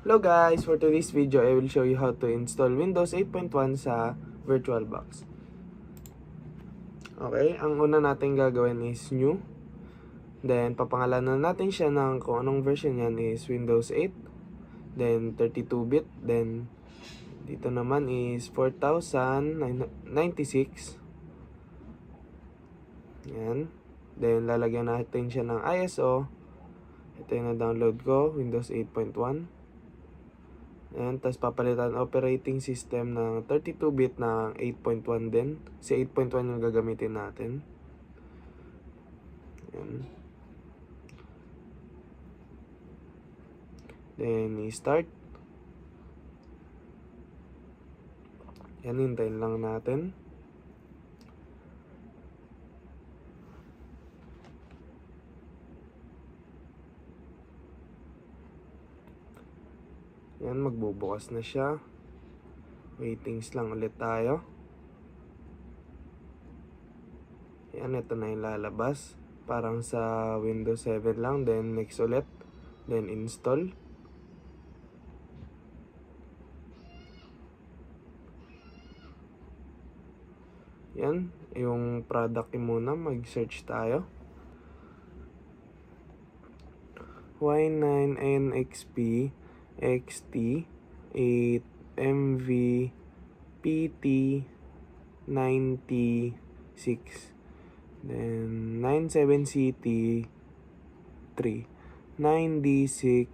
Hello guys! For today's video, I will show you how to install Windows 8.1 sa VirtualBox. Okay, ang una natin gagawin is new. Then, papangalanan natin siya ng kung anong version yan is Windows 8. Then, 32-bit. Then, dito naman is 4096. Yan. Then, lalagyan natin siya ng ISO. Ito yung na-download ko, Windows 8.1. Ayan, tapos papalitan operating system ng 32-bit ng 8.1 din. Si 8.1 yung gagamitin natin. Ayan. Then, i-start. Yan, hintayin lang natin. Yan, magbubukas na siya. Waitings lang ulit tayo. Yan, ito na yung lalabas. Parang sa Windows 7 lang. Then, next ulit. Then, install. Yan, yung product muna. Mag-search tayo. Y9NXP XT 8MV PT 96. Then 97CT 3 9D6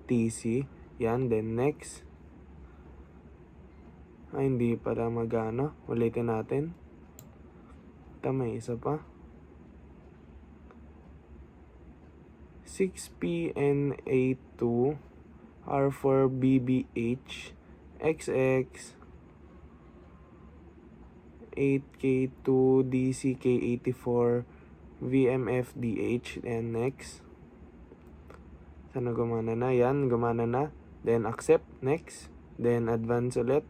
TC. Yan, then next. Hindi para magana. Ulitin natin. Ito, may isa pa. 6PN82 R4BBH XX 8K2DCK84 VMFDH and next. Sana gumana na. Yan, gumana na. Then accept, next. Then advance ulit.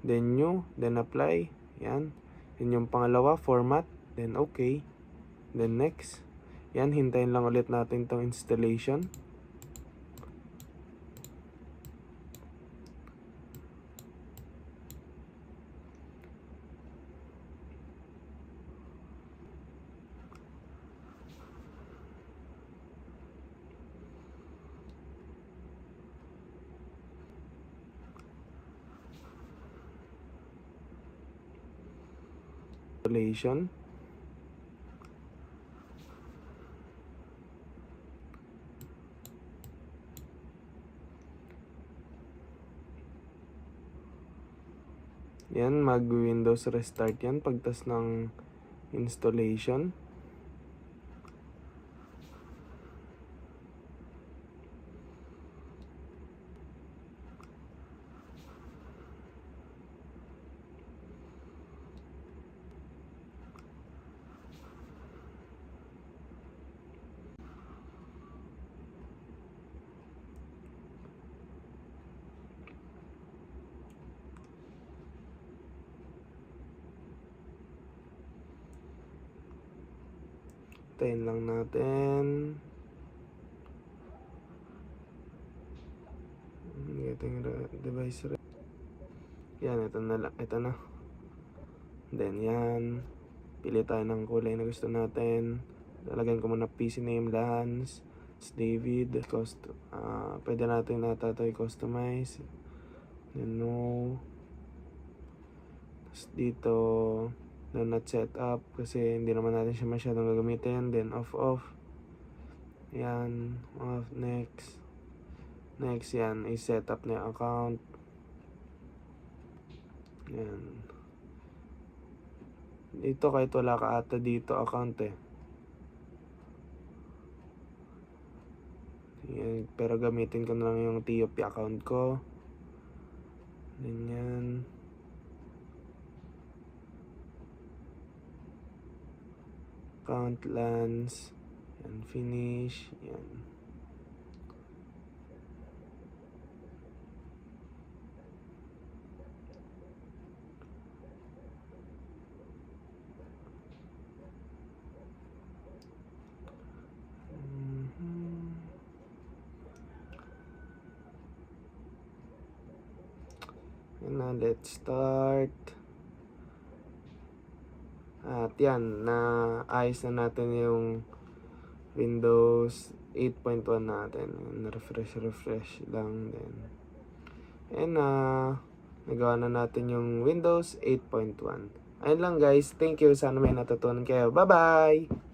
Then new, then apply. Yan. Then yung pangalawa, format. Then okay. Then next. Yan, hintayin lang ulit natin tong installation. Installation. Yan, mag-Windows restart yan pagtas ng installation. Tayin lang natin. Getting device. Yan, ito na lang. Ito na. Then yan. Pili tayo ng kulay na gusto natin. Lalagyan ko muna PC name, Lance, David. Pwede natin ito i-customize. Then no. Tapos dito, do not set up kasi hindi naman natin siya masyadong gagamitin. Then off. Yan, off, next. Next yan, i-set up na yung account. Yan. Dito kahit wala ka ata dito account Yan, pero gamitin ko na lang yung TOP account ko. Ganyan. Account Lance. Yan, finish. Yan. Yan na, let's start. At yan, na ayos na natin yung Windows 8.1 natin. Refresh lang din. And nagawa na natin yung Windows 8.1. Ayun lang guys, thank you. Sana may natutunan kayo. Bye-bye!